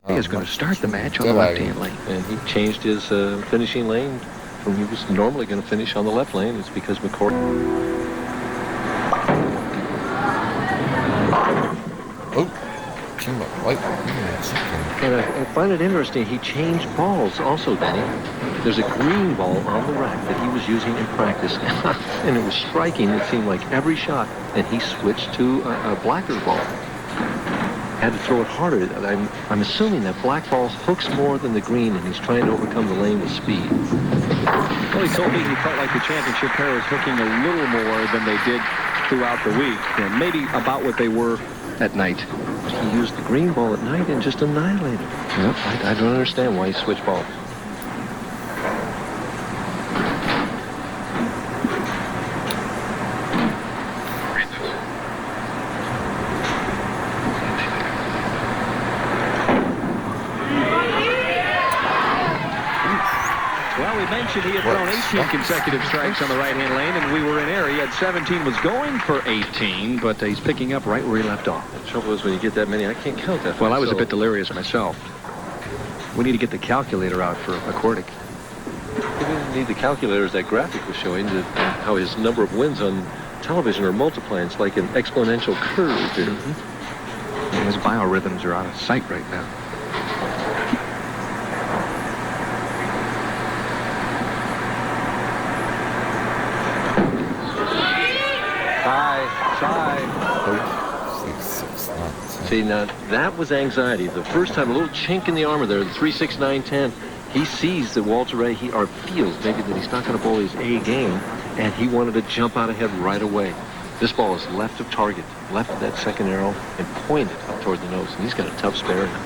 He is going to start the match on the left-hand lane. And he changed his finishing lane from he was normally going to finish on the left lane. It's because McCordic. And I find it interesting, he changed balls also, Denny. There's a green ball on the rack that he was using in practice, and it was striking. It seemed like every shot, and he switched to a blacker ball. Had to throw it harder. I'm assuming that black ball hooks more than the green, and he's trying to overcome the lane with speed. Well, he told me he felt like the championship pair was hooking a little more than they did throughout the week, and maybe about what they were at night. He used the green ball at night and just annihilated it. Yep. I don't understand why he switched balls. He had thrown 18 consecutive strikes on the right-hand lane, and we were in air. He had 17, was going for 18, but he's picking up right where he left off. The trouble is when you get that many, I can't count that. Well, I was a bit delirious myself. We need to get the calculator out for McCordic. We didn't need the calculator, as that graphic was showing, how his number of wins on television are multiplying. It's like an exponential curve here. And his biorhythms are out of sight right now. See, now, that was anxiety. The first time, a little chink in the armor there, the 3-6-9-10. He sees that Walter Ray, or feels maybe that he's not going to bowl his A game, and he wanted to jump out ahead right away. This ball is left of target, left of that second arrow, and pointed up toward the nose, and he's got a tough spare now.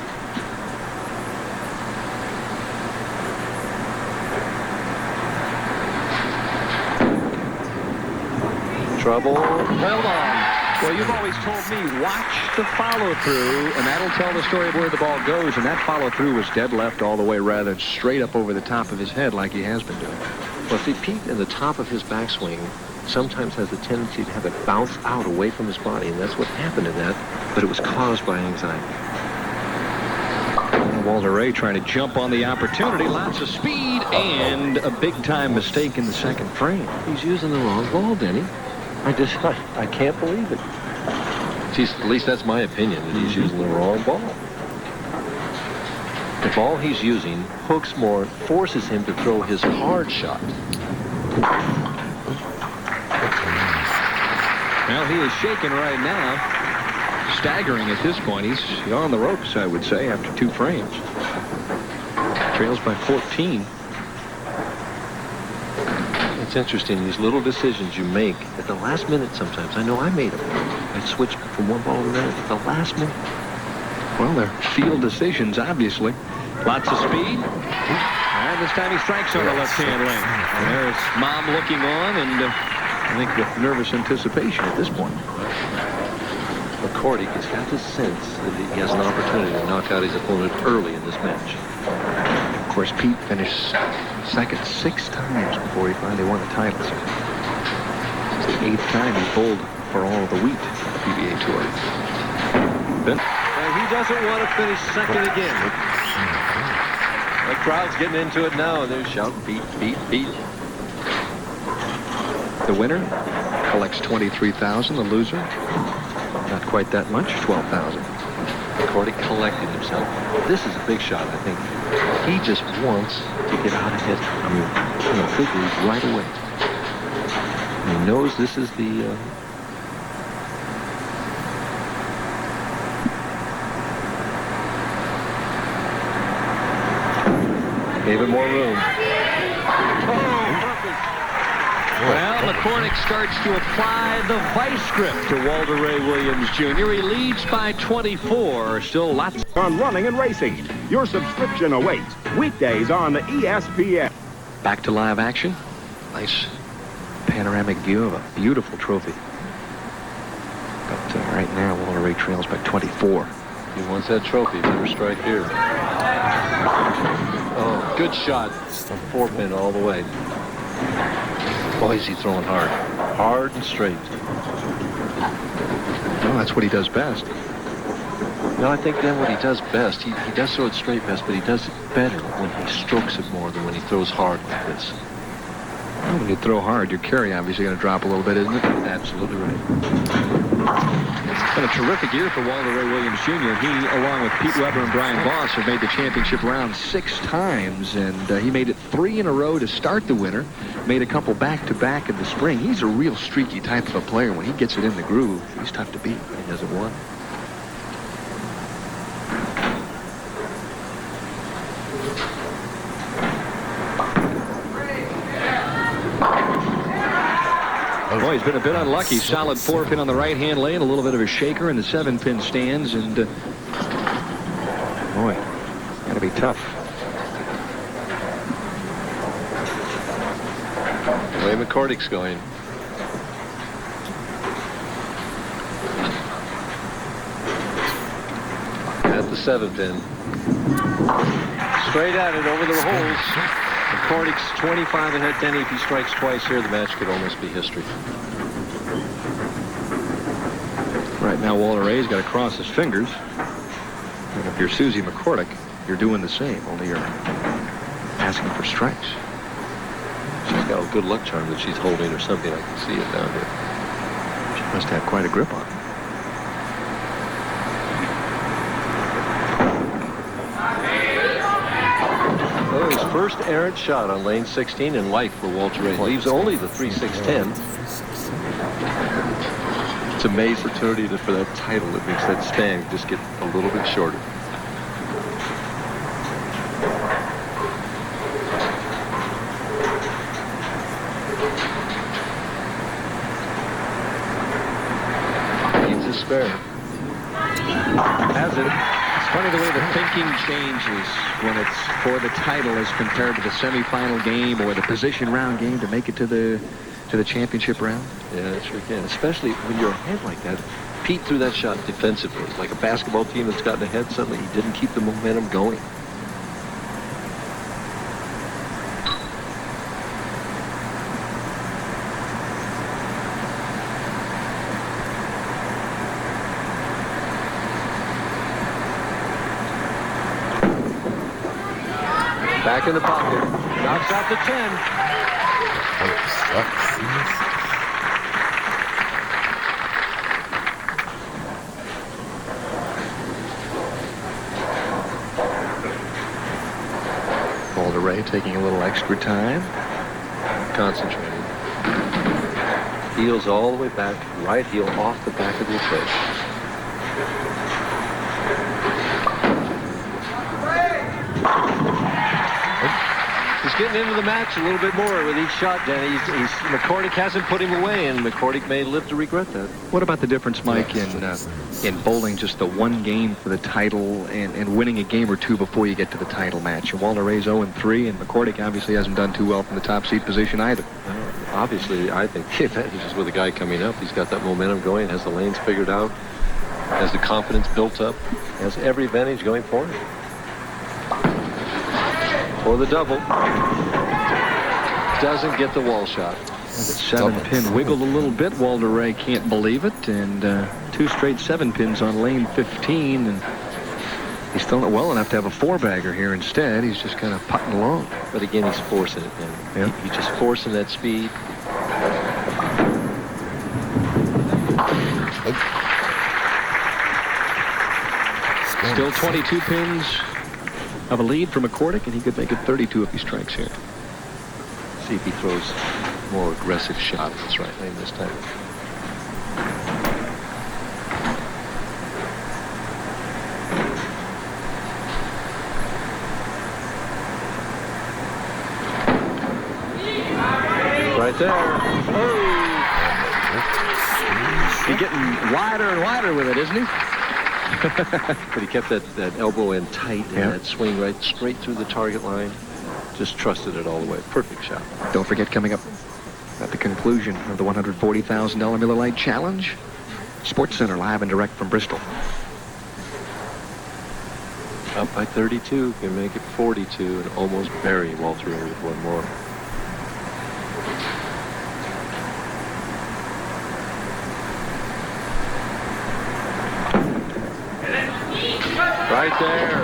Trouble. Hold on. Well, you've always told me, watch the follow-through, and that'll tell the story of where the ball goes, and that follow-through was dead left all the way rather than straight up over the top of his head like he has been doing. Well, see, Pete, in the top of his backswing, sometimes has a tendency to have it bounce out away from his body, and that's what happened in that, but it was caused by anxiety. Walter Ray trying to jump on the opportunity, lots of speed, and a big-time mistake in the second frame. He's using the wrong ball, Denny. I can't believe it. At least that's my opinion, that he's using the wrong ball. The ball he's using hooks more, forces him to throw his hard shot. Well, he is shaking right now. Staggering at this point. He's on the ropes, I would say, after 2 frames. Trails by 14. It's interesting, these little decisions you make at the last minute sometimes. I know I made them. I switched from one ball to another at the last minute. Well, they're field decisions, obviously. Lots of speed. And this time he strikes on the left-hand lane. And there's Mom looking on, and I think with nervous anticipation at this point. McCordic has got the sense that he has an opportunity to knock out his opponent early in this match. Of course, Pete finished second 6 times before he finally won the title. It's the 8th time he bowled for all of the wheat on the PBA Tour. And he doesn't want to finish second again. The crowd's getting into it now, and they're shouting, Pete, Pete, Pete. The winner collects $23,000. The loser, not quite that much, $12,000. McCordic collected himself. This is a big shot, I think. He just wants to get out ahead. I mean, figures right away. And he knows this is the... Gave him more room. Well, McCordic starts to apply the vice grip to Walter Ray Williams Jr. He leads by 24. Still lots on running and racing. Your subscription awaits weekdays on ESPN. Back to live action. Nice panoramic view of a beautiful trophy. But right now, Walter Ray trails by 24. He wants that trophy. Better strike here. Oh, good shot. 4-pin all the way. Boy, is he throwing hard. Hard and straight. Well, that's what he does best. No, I think then what he does best, he does throw it straight best, but he does it better when he strokes it more than when he throws hard like this. Well, when you throw hard, your carry obviously going to drop a little bit, isn't it? Absolutely right. It's been a terrific year for Walter Ray Williams Jr. He, along with Pete Weber and Brian Voss, have made the championship round 6 times, and he made it 3 in a row to start the winter, made a couple back-to-back in the spring. He's a real streaky type of a player. When he gets it in the groove, he's tough to beat. He hasn't won. Boy, he's been a bit unlucky. Solid 4-pin on the right-hand lane, a little bit of a shaker in the 7-pin stands, and boy, gotta be tough. The way McCordic's going. At the 7-pin. Straight at it over the holes. McCordic's 25 ahead. Denny, if he strikes twice here, the match could almost be history. Right now, Walter Ray's got to cross his fingers. And if you're Susie McCordic, you're doing the same, only you're asking for strikes. She's got a good luck charm that she's holding or something. I can see it down here. She must have quite a grip on it. Oh, his first errant shot on lane 16 in life for Walter Ray. Leaves only the 3-6-10. It's a amazing opportunity for that title that makes that stand just get a little bit shorter. Needs a spare. Has it? It's funny the way the thinking changes when it's for the title as compared to the semifinal game or the position round game to make it to the championship round. Yeah, it sure can. Especially when you're ahead like that. Pete threw that shot defensively. Like a basketball team that's gotten ahead suddenly. He didn't keep the momentum going. Back in the pocket. Knocks out the 10. Walter Ray taking a little extra time. Concentrating. Heels all the way back. Right heel off the back of the approach. He's getting into the match a little bit more with each shot, Danny. McCordic hasn't put him away, and McCordic may live to regret that. What about the difference, Mike, in bowling just the one game for the title and winning a game or two before you get to the title match? And Walter Ray's 0-3, and McCordic obviously hasn't done too well from the top seed position either. Obviously, I think the advantage is with a guy coming up. He's got that momentum going, has the lanes figured out, has the confidence built up, has every advantage going for him. For the double. Doesn't get the wall shot. The 7-pin wiggled a little bit. Walter Ray can't believe it. And 2 straight 7-pins on lane 15. And he's thrown it well enough to have a 4-bagger here instead. He's just kind of putting along. But again, he's forcing it. Yeah. He's just forcing that speed. Still 22 pins of a lead for McCordic, and he could make it 32 if he strikes here. See if he throws more aggressive shot. That's right lane this time. Right there. Oh! He's getting wider and wider with it, isn't he? But he kept that elbow in tight and that swing right straight through the target line. Just trusted it all the way. Perfect shot. Don't forget, coming up at the conclusion of the $140,000 Miller Lite Challenge, Sports Center live and direct from Bristol. Up by 32, can make it 42 and almost bury Walter Ray with one more. there.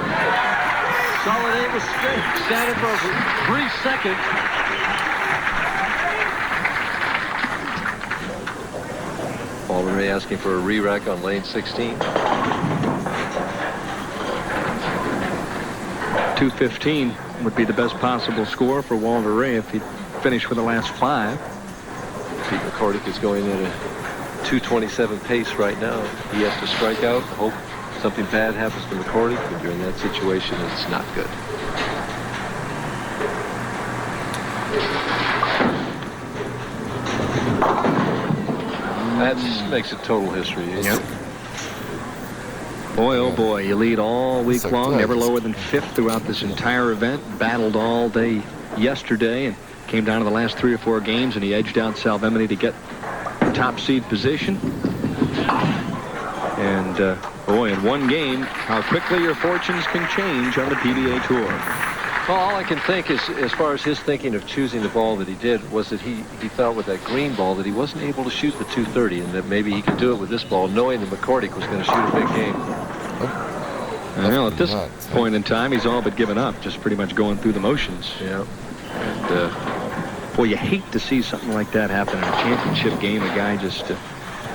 Solid Amos straight. Standing for 3 seconds. Walter Ray asking for a re-rack on lane 16. 2:15 would be the best possible score for Walter Ray if he finished with the last 5. Pete McCordic is going at a 2:27 pace right now. He has to strike out, hope something bad happens to McCordic, but during that situation, it's not good. That makes it total history. Yep. Boy, oh boy, you lead all week long, never lower than 5th throughout this entire event. Battled all day yesterday and came down to the last 3 or 4 games, and he edged out Salvemini to get the top seed position. And boy, in one game, how quickly your fortunes can change on the PBA Tour. Well, all I can think is, as far as his thinking of choosing the ball that he did, was that he felt with that green ball that he wasn't able to shoot the 230, and that maybe he could do it with this ball, knowing that McCordic was going to shoot a big game. Well, at this point in time, he's all but given up, just pretty much going through the motions. Yeah. And boy, you hate to see something like that happen in a championship game. A guy just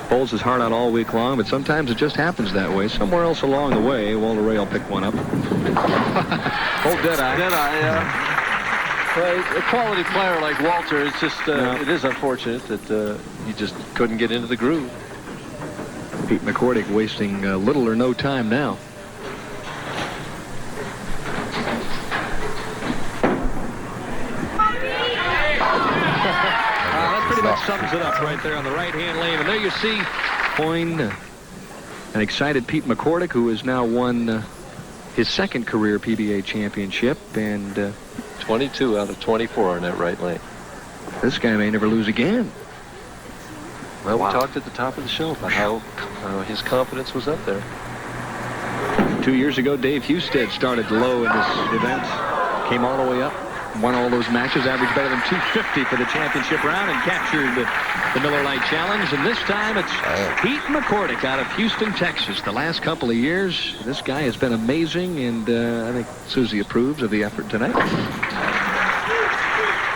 bowls his heart out all week long, but sometimes it just happens that way. Somewhere else along the way, Walter Ray will pick one up. Oh, dead-eye. Dead-eye, yeah. Well, a quality player like Walter, it's just, it is unfortunate that he just couldn't get into the groove. Pete McCordic wasting little or no time now. That pretty much sums it up right there on the right-hand lane. And there you see an excited Pete McCordic, who has now won his 2nd career PBA championship, and 22 out of 24 in that right lane. This guy may never lose again. Well, we talked at the top of the show about how his confidence was up there. 2 years ago, Dave Husted started low in this event, came all the way up, won all those matches, averaged better than 250 for the championship round, and captured the Miller Lite Challenge. And this time it's Pete McCordic out of Houston, Texas. The last couple of years, this guy has been amazing, and I think Susie approves of the effort tonight.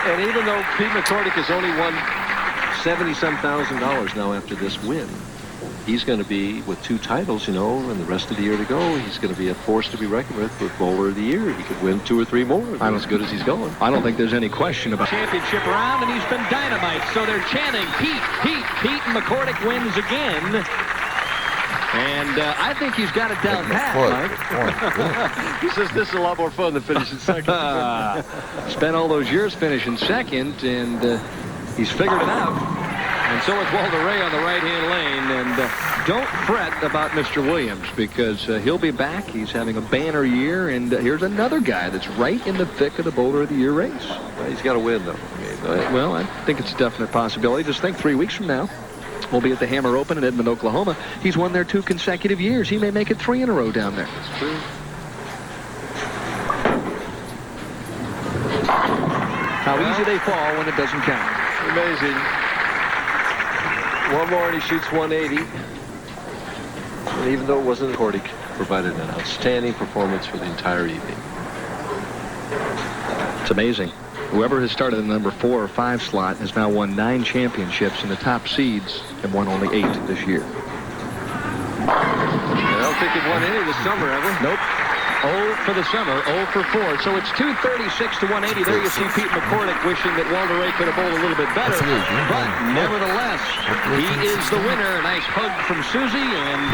And even though Pete McCordic has only won $70-some thousand now after this win, he's going to be, with 2 titles, you know, and the rest of the year to go, he's going to be a force to be reckoned with Bowler of the Year. He could win 2 or 3 more as good as he's going. I don't think there's any question about championship round, and he's been dynamite. So they're chanting, Pete, Pete, Pete, and McCordic wins again. And I think he's got it down pat, Mike. He says this is a lot more fun than finishing 2nd. Spent all those years finishing 2nd, and he's figured it out. And so is Walter Ray on the right-hand lane. And don't fret about Mr. Williams, because he'll be back. He's having a banner year. And here's another guy that's right in the thick of the Bowler of the Year race. Well, he's got to win, though. Well, I think it's a definite possibility. Just think 3 weeks from now, we'll be at the Hammer Open in Edmond, Oklahoma. He's won there 2 consecutive years. He may make it 3 in a row down there. That's true. How easy they fall when it doesn't count. Amazing. One more and he shoots 180. And even though it wasn't McCordic, provided an outstanding performance for the entire evening. It's amazing. Whoever has started in the number 4 or 5 slot has now won 9 championships, and the top seeds have won only 8 this year. I don't think they've won any this summer, ever. Nope. 0 for the summer, 0 for 4. So it's 236 to 180. There you see Pete McCordic wishing that Walter Ray could have bowled a little bit better. But nevertheless, he is the winner. A nice hug from Susie, and